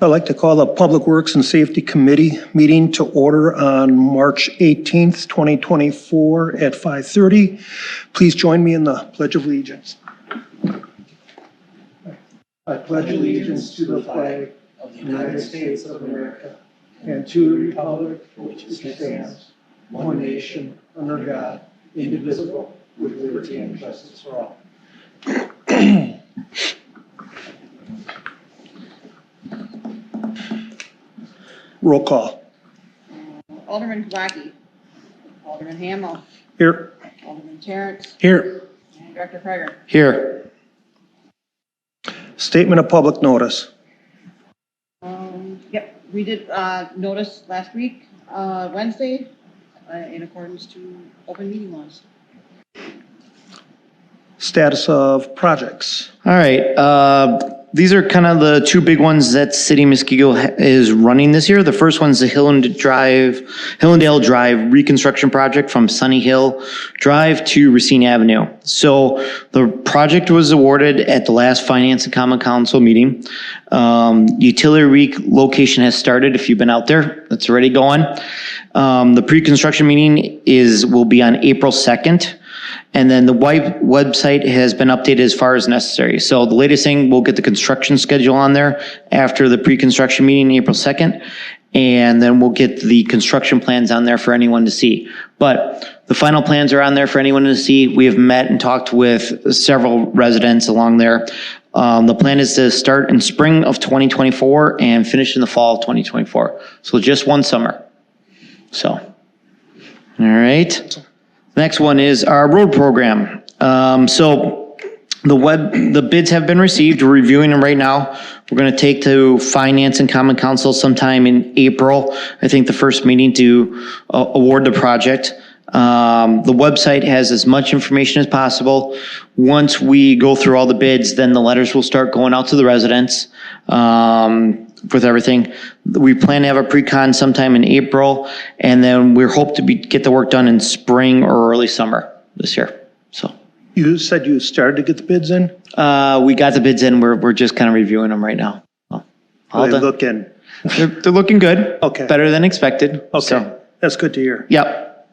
I'd like to call the Public Works and Safety Committee meeting to order on March 18th, 2024 at 5:30. Please join me in the Pledge of Allegiance. I pledge allegiance to the flag of the United States of America and to the republic for which it stands, one nation, under God, indivisible, with liberty and justice for all. Roll call. Alderman Kubacki. Alderman Hamel. Here. Alderman Terrence. Here. And Director Prager. Here. Statement of public notice. Yep, we did notice last week, Wednesday, in accordance to open meeting laws. Status of projects. All right. These are kind of the two big ones that City of Muskego is running this year. The first one's the Hillendale Drive reconstruction project from Sunny Hill Drive to Racine Avenue. So the project was awarded at the last Finance and Common Council meeting. Utility relocation has started. If you've been out there, it's already going. The pre-construction meeting will be on April 2nd. And then the website has been updated as far as necessary. So the latest thing, we'll get the construction schedule on there after the pre-construction meeting, April 2nd. And then we'll get the construction plans on there for anyone to see. But the final plans are on there for anyone to see. We have met and talked with several residents along there. The plan is to start in spring of 2024 and finish in the fall of 2024. So just one summer. So, all right. Next one is our road program. So the bids have been received. We're reviewing them right now. We're going to take to Finance and Common Council sometime in April. I think the first meeting to award the project. The website has as much information as possible. Once we go through all the bids, then the letters will start going out to the residents. With everything, we plan to have a pre-con sometime in April, and then we hope to get the work done in spring or early summer this year. So You said you started to get the bids in? we got the bids in. We're just kind of reviewing them right now. So, How are they looking? they're looking good. Okay. Better than expected. Okay, So, that's good to hear. yep.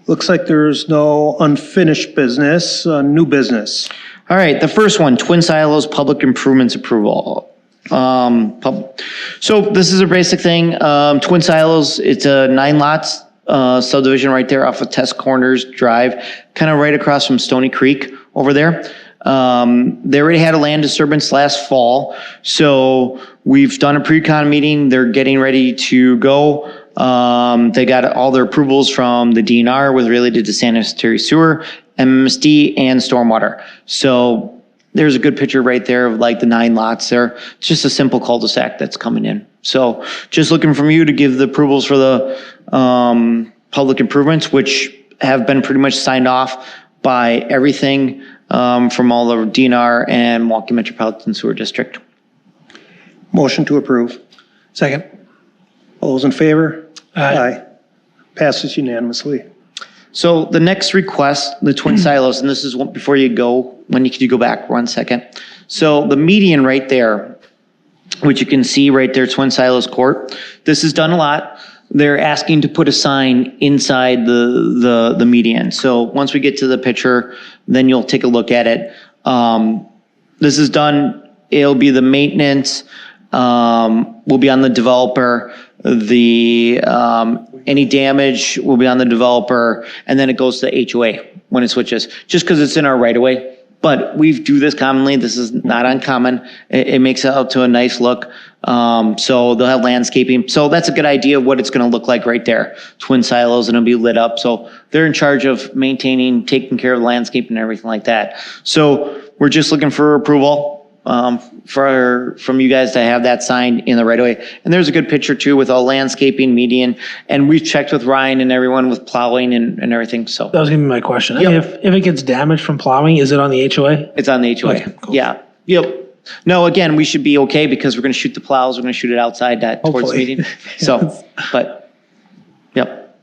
Looks like there's no unfinished business, new business. All right, the first one, Twin Silos Public Improvements Approval. So this is a basic thing. Twin Silos, it's a 9 lots subdivision right there off of Test Corners Drive, kind of right across from Stony Creek over there. They already had a land disturbance last fall, so we've done a pre-con meeting. They're getting ready to go. They got all their approvals from the DNR with related to sanitary sewer, MMSD, and stormwater. So there's a good picture right there of like the 9 lots there. It's just a simple cul-de-sac that's coming in. So just looking from you to give the approvals for the public improvements, which have been pretty much signed off by everything from all the DNR and Milwaukee Metropolitan Sewer District. Motion to approve. Second. All those in favor? Aye. Passes unanimously. So the next request, the Twin Silos, and this is one before you go, when you go back 1 second. So the median right there, which you can see right there, Twin Silos Court, this is done a lot. They're asking to put a sign inside the median. So once we get to the picture, then you'll take a look at it. This is done, it'll be the maintenance, will be on the developer. Any damage will be on the developer, and then it goes to HOA when it switches, just because it's in our right of way. But we do this commonly. This is not uncommon. It makes it out to a nice look. So they'll have landscaping. So that's a good idea of what it's going to look like right there. Twin silos, and it'll be lit up. So they're in charge of maintaining, taking care of the landscape and everything like that. So we're just looking for approval from you guys to have that sign in the right of way. And there's a good picture too with all landscaping, median, and we've checked with Ryan and everyone with plowing and everything. So That was gonna be my question. Yep. If it gets damaged from plowing, is it on the HOA? it's on the HOA. Okay, cool. Yeah. Yep. No, again, we should be okay because we're going to shoot the plows. We're going to shoot it outside towards the Hopefully. meeting. So, but, yep.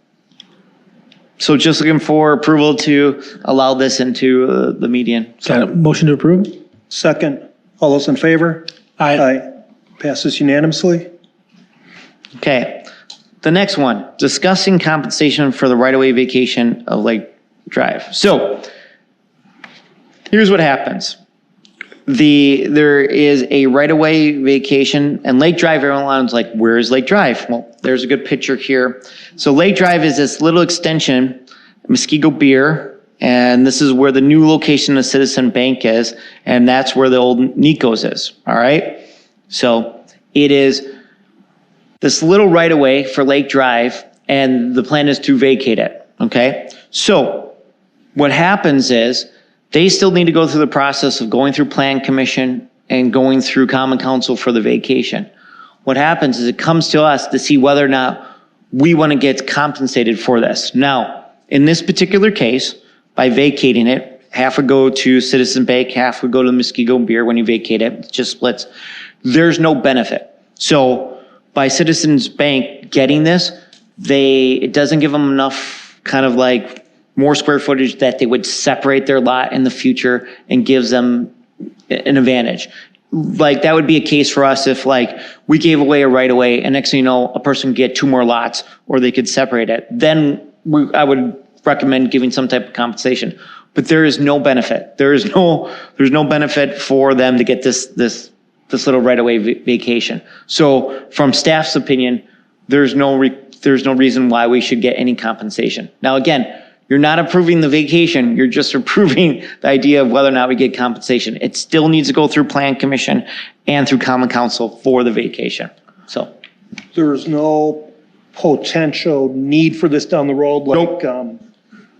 So just looking for approval to allow this into the median. So, Got a motion to approve? Second, all those in favor? Aye. Aye. Passes unanimously. Okay. The next one, discussing compensation for the right-of-way vacation of Lake Drive. So here's what happens. There is a right-of-way vacation, and Lake Drive, everyone's like, where is Lake Drive? Well, there's a good picture here. So Lake Drive is this little extension, Muskego Beer, and this is where the new location of Citizen Bank is, and that's where the old Nico's is, all right? So it is this little right-of-way for Lake Drive, and the plan is to vacate it, okay? So what happens is they still need to go through the process of going through Plan Commission and going through Common Council for the vacation. What happens is it comes to us to see whether or not we want to get compensated for this. Now, in this particular case, by vacating it, half would go to Citizen Bank, half would go to Muskego Beer when you vacate it. It just splits. There's no benefit. So by Citizens Bank getting this, it doesn't give them enough kind of like more square footage that they would separate their lot in the future and gives them an advantage. Like that would be a case for us if like we gave away a right of way and next thing you know, a person could get 2 more lots or they could separate it. Then I would recommend giving some type of compensation, but there is no benefit. There's no benefit for them to get this little right of way vacation. So from staff's opinion, there's no reason why we should get any compensation. Now again, you're not approving the vacation, you're just approving the idea of whether or not we get compensation. It still needs to go through Plan Commission and through Common Council for the vacation. So There's no potential need for this down the road, like,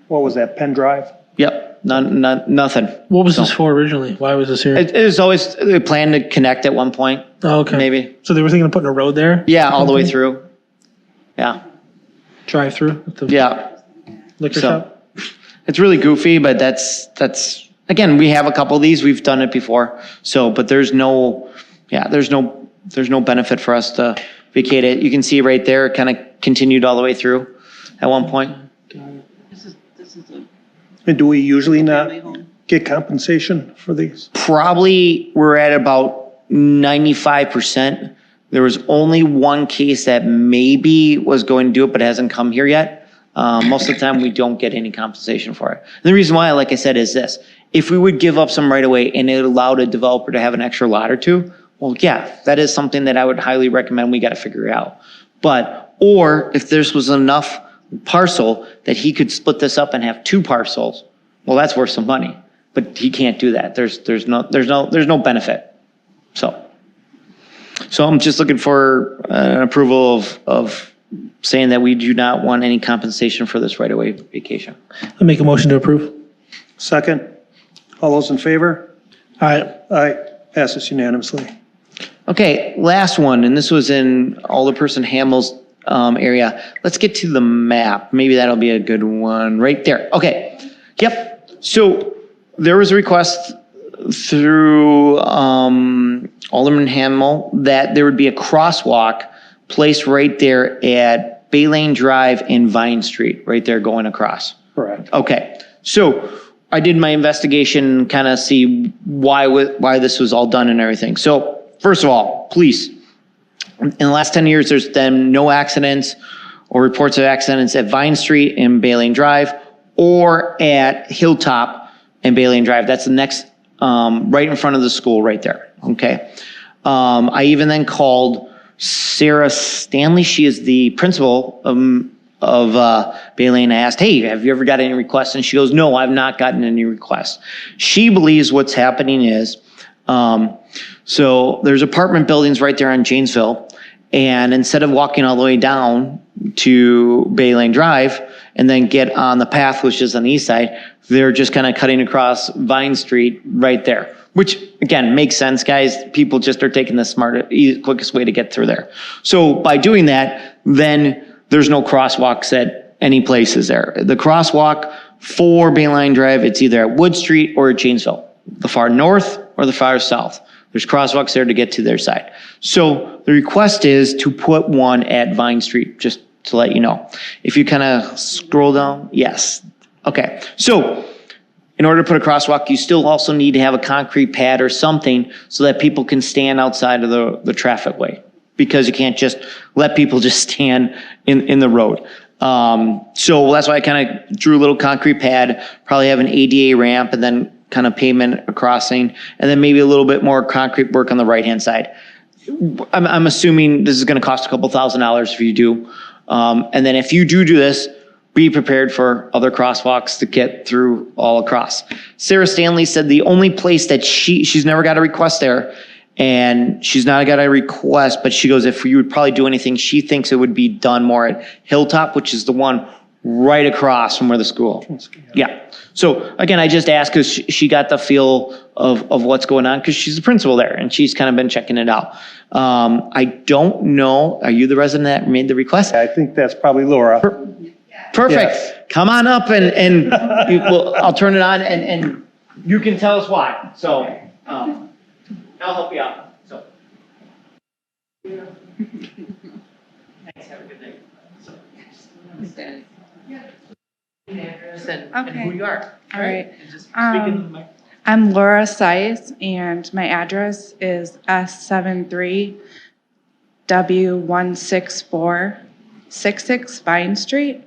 what was that, Penn Drive? yep, nothing. What was this for originally? Why was this here? It was always a plan to connect at one point, Oh, okay. maybe. So they were thinking of putting a road there? Yeah, all the way through. Yeah, Drive through with the yeah. liquor So shop? it's really goofy, but that's again, we have a couple of these, we've done it before. So, but there's no benefit for us to vacate it. You can see right there, it kind of continued all the way through at one point. This is a And do we usually not family home. get compensation for these? Probably we're at about 95%. There was only one case that maybe was going to do it, but hasn't come here yet. Most of the time we don't get any compensation for it. And the reason why, like I said, is this. If we would give up some right away and it allowed a developer to have an extra lot or two, well, yeah, that is something that I would highly recommend we got to figure out. Or if this was enough parcel that he could split this up and have 2 parcels, well, that's worth some money. But he can't do that. There's no benefit. So I'm just looking for an approval of saying that we do not want any compensation for this right-of-way vacation. I make a motion to approve. Second, all those in favor? Aye. Aye. Passes unanimously. Okay, last one, and this was in Alderperson Hamill's area. Let's get to the map. Maybe that'll be a good one right there. Okay, yep. So there was a request through Alderman Hamill that there would be a crosswalk placed right there at Bay Lane Drive and Vine Street, right there going across. Correct. Okay, so I did my investigation, kind of see why this was all done and everything. So first of all, police. In the last 10 years, there's been no accidents or reports of accidents at Vine Street and Bay Lane Drive or at Hilltop and Bay Lane Drive. That's the next, right in front of the school right there, okay? I even then called Sarah Stanley. She is the principal of Bay Lane. I asked, hey, have you ever got any requests? And she goes, no, I've not gotten any requests. She believes what's happening is, so there's apartment buildings right there on Janesville. And instead of walking all the way down to Bay Lane Drive and then get on the path, which is on the east side, they're just kind of cutting across Vine Street right there, which again, makes sense, guys. People just are taking the quickest way to get through there. So by doing that, then there's no crosswalks at any places there. The crosswalk for Bay Lane Drive, it's either at Wood Street or at Janesville, the far north or the far south. There's crosswalks there to get to their side. So the request is to put one at Vine Street, just to let you know. If you kind of scroll down, yes. Okay, so in order to put a crosswalk, you still also need to have a concrete pad or something so that people can stand outside of the traffic way, because you can't just let people just stand in the road. So that's why I kind of drew a little concrete pad, probably have an ADA ramp, and then kind of pavement crossing, and then maybe a little bit more concrete work on the right-hand side. I'm assuming this is going to cost a couple $1,000s if you do. And then if you do this, be prepared for other crosswalks to get through all across. Sarah Stanley said the only place that she's never got a request there, and she's not got a request, but she goes, if you would probably do anything, she thinks it would be done more at Hilltop, which is the one right across from where the school. Yeah. So again, I just asked because she got the feel of what's going on, because she's the principal there and she's kind of been checking it out. I don't know. Are you the resident that made the request? I think that's probably Laura. Perfect. Yes. Come on up and I'll turn it on and you can tell us why. So I'll help you out. So. Thanks. Have a good day. And who you are. All right. And just speak into the mic. I'm Laura Seiss, and my address is S73W16466 Vine Street.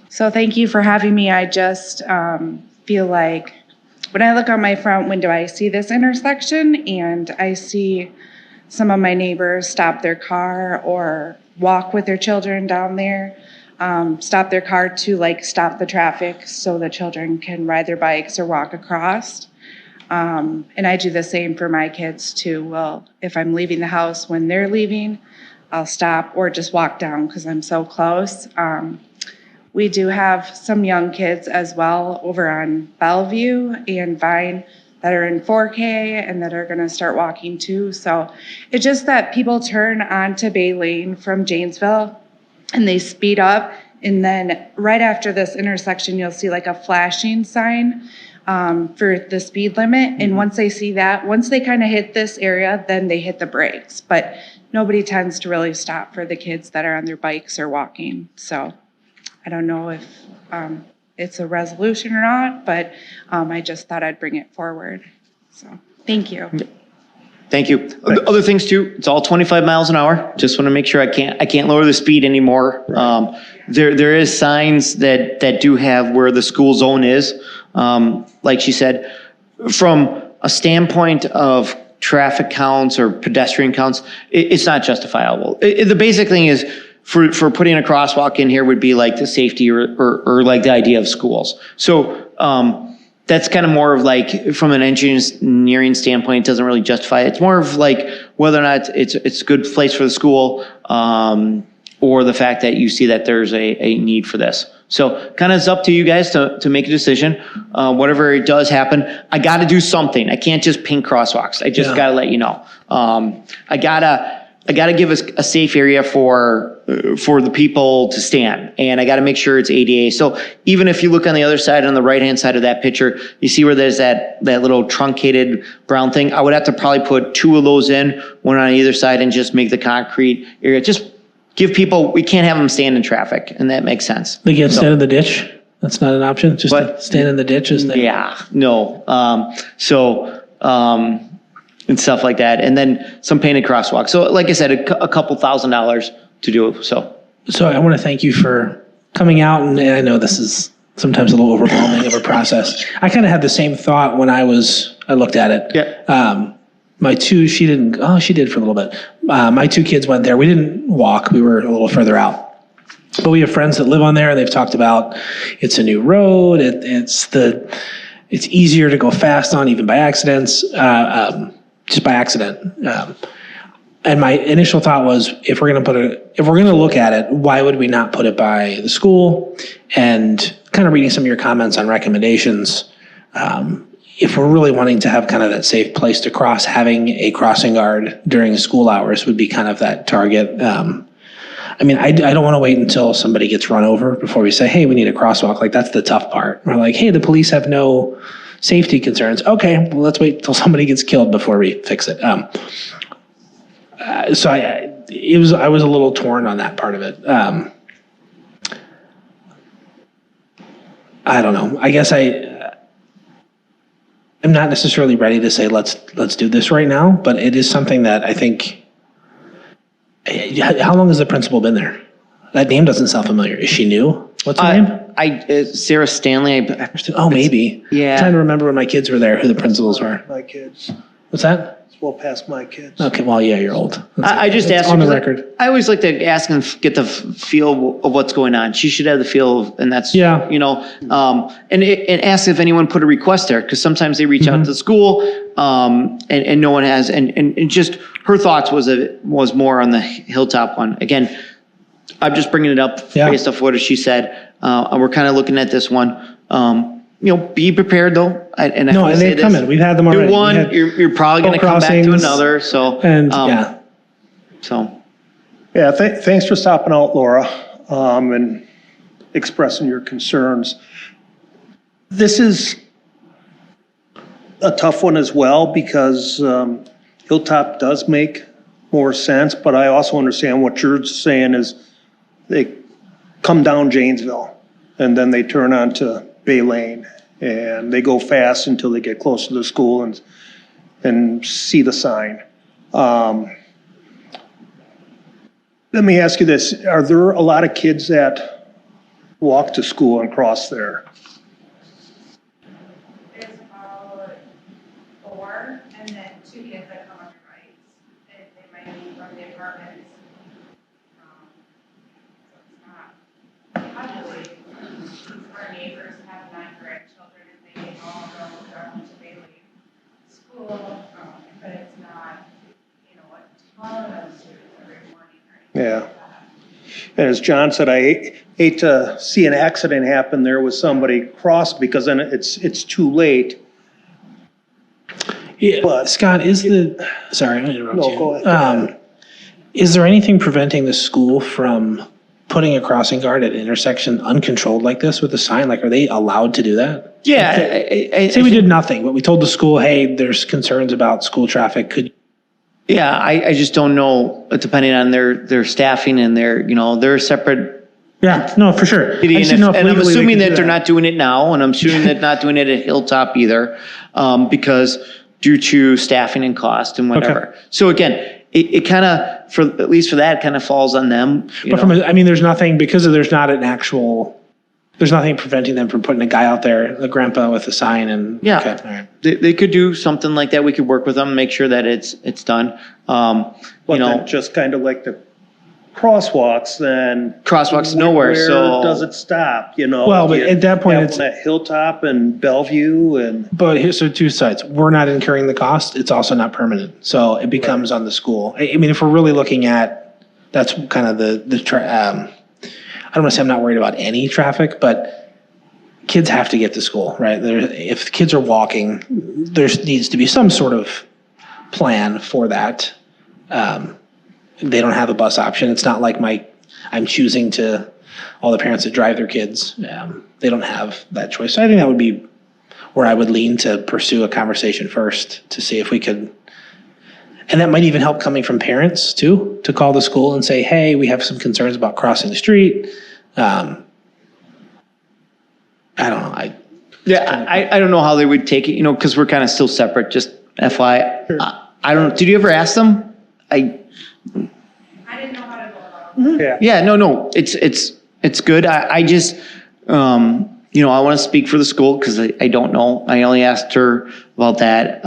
So thank you for having me. I just feel like when I look out my front window, I see this intersection and I see some of my neighbors stop their car or walk with their children down there. Stop their car to stop the traffic so the children can ride their bikes or walk across. And I do the same for my kids too. Well, if I'm leaving the house when they're leaving, I'll stop or just walk down because I'm so close. We do have some young kids as well over on Bellevue and Vine that are in 4K and that are gonna start walking too. So it's just that people turn onto Bay Lane from Janesville and they speed up, and then right after this intersection, you'll see a flashing sign for the speed limit. And once they see that, once they kind of hit this area, then they hit the brakes. But nobody tends to really stop for the kids that are on their bikes or walking. So I don't know if it's a resolution or not, but I just thought I'd bring it forward. So thank you. Thank you. Other things too, it's all 25 miles an hour. Just want to make sure I can't lower the speed anymore. There is signs that do have where the school zone is. Like she said, from a standpoint of traffic counts or pedestrian counts, it's not justifiable. The basic thing is for putting a crosswalk in here would be the safety or the idea of schools. So, that's kind of more of from an engineering standpoint, it doesn't really justify it. It's more of whether or not it's a good place for the school, or the fact that you see that there's a need for this. So kind of it's up to you guys to make a decision. Whatever it does happen, I got to do something. I can't just paint crosswalks. I just got to let you know. I gotta give a safe area for the people to stand, and I gotta make sure it's ADA. So even if you look on the other side, on the right-hand side of that picture, you see where there's that little truncated brown thing. I would have to probably put 2 of those in, one on either side, and just make the concrete area. Just give people, we can't have them stand in traffic, and that makes sense. They can't stand in the ditch? That's not an option? Just to stand in the ditch? Yeah, no. And stuff like that, and then some painted crosswalks. So like I said, a couple $1,000s to do it, so. So I want to thank you for coming out, and I know this is sometimes a little overwhelming of a process. I kind of had the same thought when I looked at it. Yeah. My two, she did for a little bit. My 2 kids went there. We didn't walk, we were a little further out. But we have friends that live on there, and they've talked about it's a new road, it's easier to go fast on, even by accidents. Just by accident. And my initial thought was, if we're going to look at it, why would we not put it by the school? And kind of reading some of your comments on recommendations, if we're really wanting to have kind of that safe place to cross, having a crossing guard during school hours would be kind of that target. I don't want to wait until somebody gets run over before we say, hey, we need a crosswalk. That's the tough part. We're like, hey, the police have no safety concerns. Okay, well, let's wait till somebody gets killed before we fix it. I was a little torn on that part of it. I don't know. I guess I'm not necessarily ready to say let's do this right now, but it is something that I think. How long has the principal been there? That name doesn't sound familiar. Is she new? What's her name? Sarah Stanley. Oh, maybe. Yeah. I'm trying to remember when my kids were there, who the principals were. My kids. What's that? It's well past my kids. Okay, well, yeah, you're old. I just It's asked on her, the 'cause record. I always like to ask and get the feel of what's going on. She should have the feel of, and that's, Yeah. and ask if anyone put a request there, because sometimes they reach out to the school, and no one has, and just her thoughts was more on the Hilltop one. Again, I'm just bringing it up based off what she said, and we're kind of looking at this one. Be prepared though. And they've come in. We've had them already. Do one, you're probably going to come back to crossings, another. So Yeah, thanks for stopping out, Laura, and expressing your concerns. This is a tough one as well because Hilltop does make more sense, but I also understand what you're saying is they come down Janesville and then they turn onto Bay Lane and they go fast until they get close to the school and see the sign. Let me ask you this. Are there a lot of kids that walk to school and cross there? There's about 4, and then 2 kids that come on the right. They might be from the apartments. So it's not populated. Our neighbors have 9 grandchildren, and they all go down to Bailey School, but it's not, a ton of students every morning or anything Yeah. like that. And as John said, I hate to see an accident happen there with somebody cross because then it's too late. Yeah, But- Scott, sorry, I'm going to interrupt No, you. go ahead. Is there anything preventing the school from putting a crossing guard at an intersection uncontrolled like this with a sign? Like, are they allowed to do that? yeah, Say we did nothing, but we told the school, hey, there's concerns about school traffic. Yeah, I just don't know, depending on their staffing and they're separate. Yeah, no, for sure. I just didn't know if And I'm legally they assuming could do that they're not doing it now, and I'm assuming that not doing it at Hilltop either, because due to staffing and cost and whatever. Okay. So again, it kind of, at least for that, kind of falls on them. But there's nothing, because there's not an actual, there's nothing preventing them from putting a guy out there, a grandpa with a sign and. Yeah. Okay, all right. They could do something like that. We could work with them, make sure that it's done. But then just kind of like the crosswalks, then. Crosswalks nowhere, so. Where does it stop, Well, but at that point, Have it's. one at Hilltop and Bellevue and. But here's so 2 sides. We're not incurring the cost. It's also not permanent. So it becomes on the school. I mean, if we're really looking at, that's kind of I don't want to say I'm not worried about any traffic, but kids have to get to school, right? If kids are walking, there needs to be some sort of plan for that. They don't have a bus option. It's not like I'm choosing to, all the parents that drive their kids, they don't have that choice. So I think that would be where I would lean to pursue a conversation first to see if we could, and that might even help coming from parents too, to call the school and say, hey, we have some concerns about crossing the street. I don't know. I don't know how they would take it, because we're kind of still separate, just FYI. Sure. I don't know. Did you ever ask them? I didn't know how to go about it. Yeah. Yeah, no, it's good. I just, I want to speak for the school because I don't know. I only asked her about that.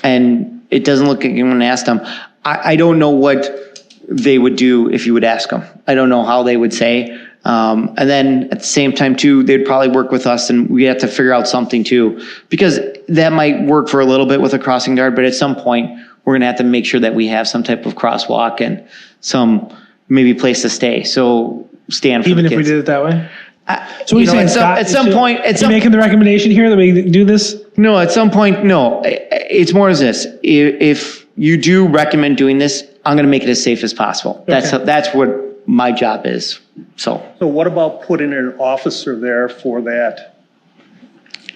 And it doesn't look like anyone asked them. I don't know what they would do if you would ask them. I don't know how they would say. And then at the same time too, they'd probably work with us and we have to figure out something too, because that might work for a little bit with a crossing guard, but at some point we're going to have to make sure that we have some type of crosswalk and some maybe place to stay. So stand for Even the if we kids. did it that way? So what are you saying, Scott? At some point, are you making the recommendation here that we do this? no, at some point, no. It's more as this. If you do recommend doing this, I'm going to make it as safe as possible. That's what my job is. So what about putting an officer there for that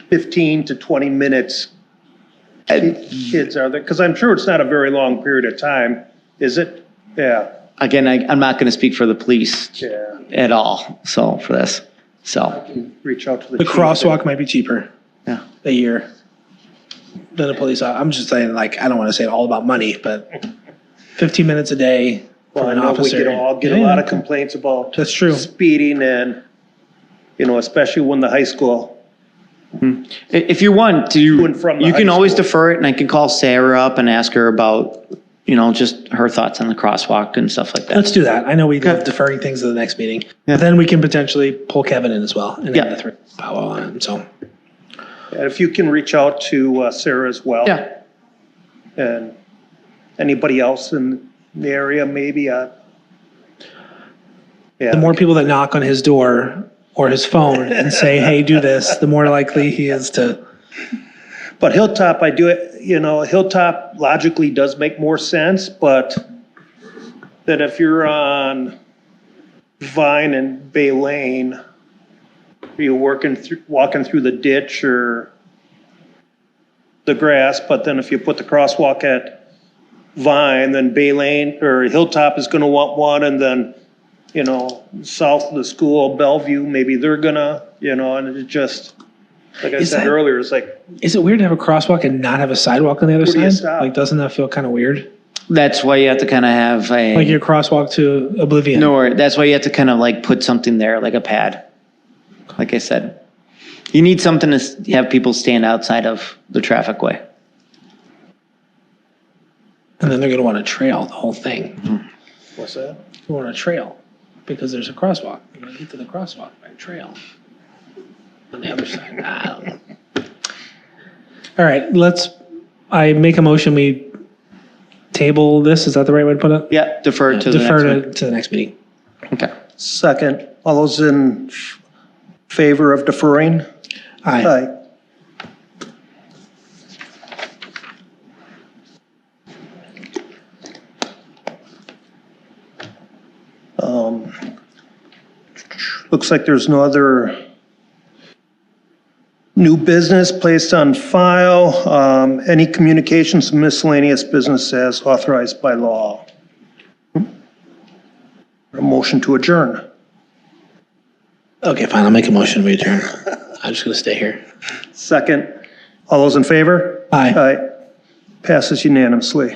15 to 20 minutes? Kids are there, because I'm sure it's not a very long period of time, is it? Yeah. again, I'm not going to speak for the police Yeah. at all. So for this. So, I can reach out to the The chief. crosswalk might be cheaper yeah. a year than a police officer. I'm just saying, like, I don't want to say all about money, but 15 minutes a day Well, for I an know officer. we all get a Yeah, lot of yeah. complaints about That's true. speeding and, especially when the high school. If you want to, To and from the you can high always school. defer it, and I can call Sarah up and ask her about, just her thoughts on the crosswalk and stuff like that. Let's do that. I know we love Okay. deferring things to the next meeting. Yeah. But then we can potentially pull Kevin in as well. And Yeah. then the three powwow on him. So And if you can reach out to Sarah as well. Yeah. And anybody else in the area, maybe. Yeah. the more people that knock on his door or his phone and say, hey, do this, the more likely he is to. But Hilltop, I do it, Hilltop logically does make more sense, but that if you're on Vine and Bay Lane, you're walking through the ditch or the grass, but then if you put the crosswalk at Vine, then Bay Lane or Hilltop is gonna want one, and then, south of the school, Bellevue, maybe they're gonna, and it just, like I Is said that- earlier, it's like, Is it weird to have a crosswalk and not have a sidewalk on the other Where do you side? stop? Like, doesn't that feel kind of weird? That's why you have to kind of have Like your crosswalk to oblivion. that's why you have to kind of like put something there, like a pad. Like I said, you need something to have people stand outside of the traffic way. And then they're going to want to trail the whole thing. what's that? They want to trail because there's a crosswalk. You're going to get to the crosswalk by a trail on the other side. I don't know. All right, I make a motion, we table this. Is that the right way to put it? Yeah, defer to the next Defer one. to the next meeting. Okay. Second, all those in favor of deferring? Aye. Aye. Looks like there's no other new business placed on file. Any communications miscellaneous business as authorized by law? A motion to adjourn. Okay, fine. I'll make a motion. We adjourn. I'm just going to stay here. Second, all those in favor? Aye. Aye. Passes unanimously.